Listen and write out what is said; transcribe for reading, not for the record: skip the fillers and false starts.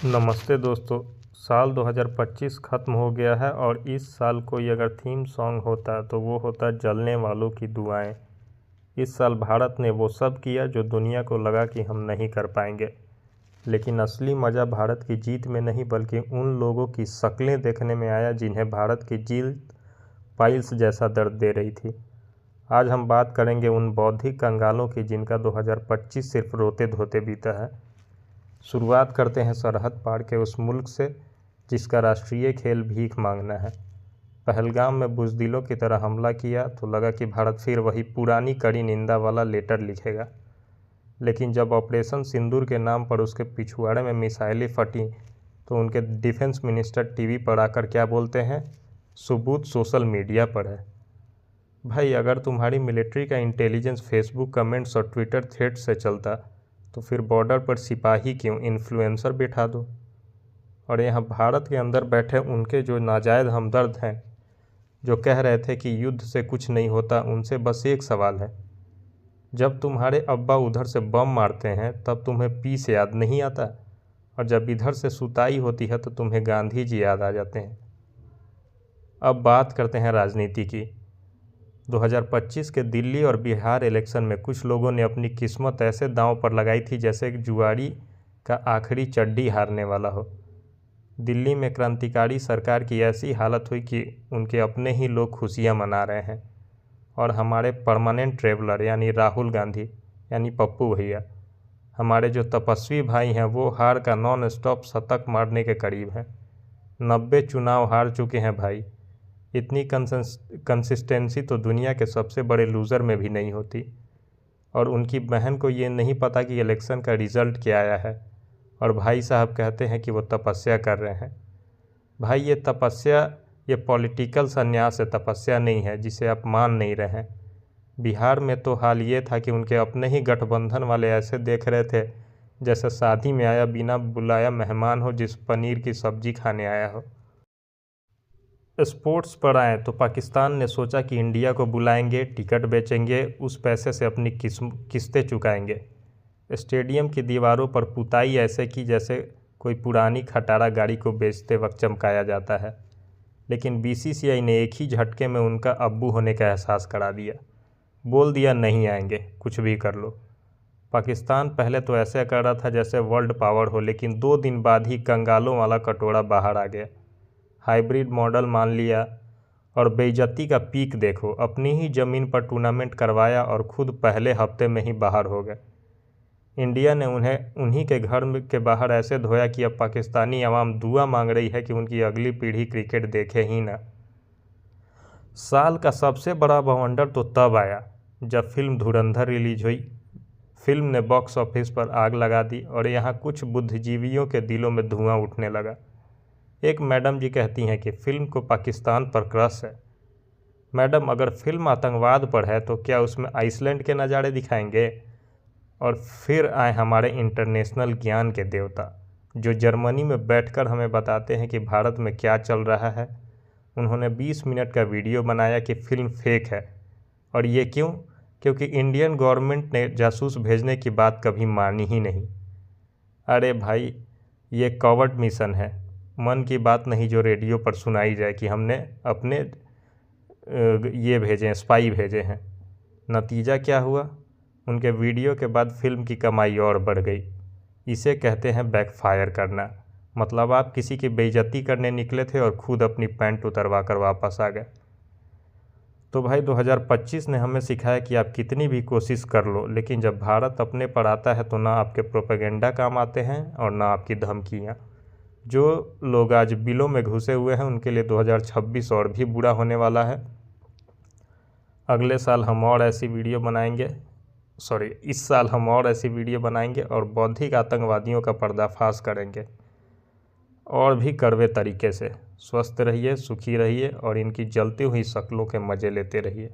नमस्ते दोस्तों। साल 2025 ख़त्म हो गया है और इस साल कोई अगर थीम सॉन्ग होता तो वो होता जलने वालों की दुआएं। इस साल भारत ने वो सब किया जो दुनिया को लगा कि हम नहीं कर पाएंगे। लेकिन असली मज़ा भारत की जीत में नहीं बल्कि उन लोगों की शक्लें देखने में आया जिन्हें भारत की जीत पाइल्स जैसा दर्द दे रही थी। आज हम बात करेंगे उन बौद्धिक कंगालों की जिनका 2025 सिर्फ रोते धोते बीता है। शुरुआत करते हैं सरहद पार के उस मुल्क से जिसका राष्ट्रीय खेल भीख मांगना है। पहलगाम में बुज़दिलों की तरह हमला किया तो लगा कि भारत फिर वही पुरानी कड़ी निंदा वाला लेटर लिखेगा। लेकिन जब ऑपरेशन सिंदूर के नाम पर उसके पिछवाड़े में मिसाइलें फटी तो उनके डिफेंस मिनिस्टर टीवी पर आकर क्या बोलते हैं, सबूत सोशल मीडिया पर है। भाई, अगर तुम्हारी मिलिट्री का इंटेलिजेंस फेसबुक कमेंट्स और ट्विटर थ्रेड से चलता तो फिर बॉर्डर पर सिपाही क्यों, इन्फ्लुएंसर बिठा दो। और यहाँ भारत के अंदर बैठे उनके जो नाजायज़ हमदर्द हैं, जो कह रहे थे कि युद्ध से कुछ नहीं होता, उनसे बस एक सवाल है, जब तुम्हारे अब्बा उधर से बम मारते हैं तब तुम्हें पीस याद नहीं आता, और जब इधर से सुताई होती है तो तुम्हें गांधी जी याद आ जाते हैं। अब बात करते हैं राजनीति की। 2025 के दिल्ली और बिहार इलेक्शन में कुछ लोगों ने अपनी किस्मत ऐसे दांव पर लगाई थी जैसे जुआरी का आखिरी चड्डी हारने वाला हो। दिल्ली में क्रांतिकारी सरकार की ऐसी हालत हुई कि उनके अपने ही लोग खुशियां मना रहे हैं और हमारे परमानेंट ट्रेवलर यानी राहुल गांधी यानी पप्पू भैया, हमारे जो तपस्वी भाई हैं, वो हार का नॉन स्टॉप शतक मारने के करीब हैं। 90 चुनाव हार चुके हैं भाई। इतनी कंसिस्टेंसी तो दुनिया के सबसे बड़े लूज़र में भी नहीं होती। और उनकी बहन को ये नहीं पता कि इलेक्शन का रिज़ल्ट क्या आया है, और भाई साहब कहते हैं कि वो तपस्या कर रहे हैं। भाई, ये तपस्या, ये पॉलिटिकल संन्यास है, तपस्या नहीं है, जिसे आप मान नहीं रहे हैं। बिहार में तो हाल ये था कि उनके अपने ही गठबंधन वाले ऐसे देख रहे थे जैसे शादी में आया बिना बुलाया मेहमान हो, जिस पनीर की सब्जी खाने आया हो। स्पोर्ट्स पर आए तो पाकिस्तान ने सोचा कि इंडिया को बुलाएंगे, टिकट बेचेंगे, उस पैसे से अपनी किस्तें चुकाएंगे। स्टेडियम की दीवारों पर पुताई ऐसे की जैसे कोई पुरानी खटारा गाड़ी को बेचते वक्त चमकाया जाता है। लेकिन बीसीसीआई ने एक ही झटके में उनका अब्बू होने का एहसास करा दिया। बोल दिया नहीं आएंगे, कुछ भी कर लो। पाकिस्तान पहले तो ऐसे कर रहा था जैसे वर्ल्ड पावर हो, लेकिन 2 दिन बाद ही कंगालों वाला कटोरा बाहर आ गया। हाइब्रिड मॉडल मान लिया और बेइज्जती का पीक देखो, अपनी ही ज़मीन पर टूर्नामेंट करवाया और खुद पहले हफ्ते में ही बाहर हो गए। इंडिया ने उन्हें उन्हीं के घर के बाहर ऐसे धोया कि अब पाकिस्तानी आवाम दुआ मांग रही है कि उनकी अगली पीढ़ी क्रिकेट देखे ही ना। साल का सबसे बड़ा बवंडर तो तब आया जब फिल्म धुरंधर रिलीज हुई। फिल्म ने बॉक्स ऑफिस पर आग लगा दी और यहाँ कुछ बुद्धिजीवियों के दिलों में धुआं उठने लगा। एक मैडम जी कहती हैं कि फ़िल्म को पाकिस्तान पर क्रश है। मैडम, अगर फिल्म आतंकवाद पर है तो क्या उसमें आइसलैंड के नज़ारे दिखाएंगे? और फिर आए हमारे इंटरनेशनल ज्ञान के देवता, जो जर्मनी में बैठकर हमें बताते हैं कि भारत में क्या चल रहा है। उन्होंने 20 मिनट का वीडियो बनाया कि फ़िल्म फेक है। और ये क्यों? क्योंकि इंडियन गवर्नमेंट ने जासूस भेजने की बात कभी मानी ही नहीं। अरे भाई, ये कॉवर्ट मिशन है, मन की बात नहीं जो रेडियो पर सुनाई जाए कि हमने अपने ये भेजे हैं, स्पाई भेजे हैं। नतीजा क्या हुआ? उनके वीडियो के बाद फिल्म की कमाई और बढ़ गई। इसे कहते हैं बैकफायर करना। मतलब आप किसी की बेइज्जती करने निकले थे और खुद अपनी पैंट उतरवा कर वापस आ गए। तो भाई, 2025 ने हमें सिखाया कि आप कितनी भी कोशिश कर लो, लेकिन जब भारत अपने पर आता है तो ना आपके प्रोपेगेंडा काम आते हैं और ना आपकी धमकियाँ। जो लोग आज बिलों में घुसे हुए हैं उनके लिए 2026 और भी बुरा होने वाला है। अगले साल हम और ऐसी वीडियो बनाएंगे, इस साल हम और ऐसी वीडियो बनाएंगे और बौद्धिक आतंकवादियों का पर्दाफाश करेंगे, और भी कड़वे तरीके से। स्वस्थ रहिए, सुखी रहिए और इनकी जलती हुई शक्लों के मज़े लेते रहिए।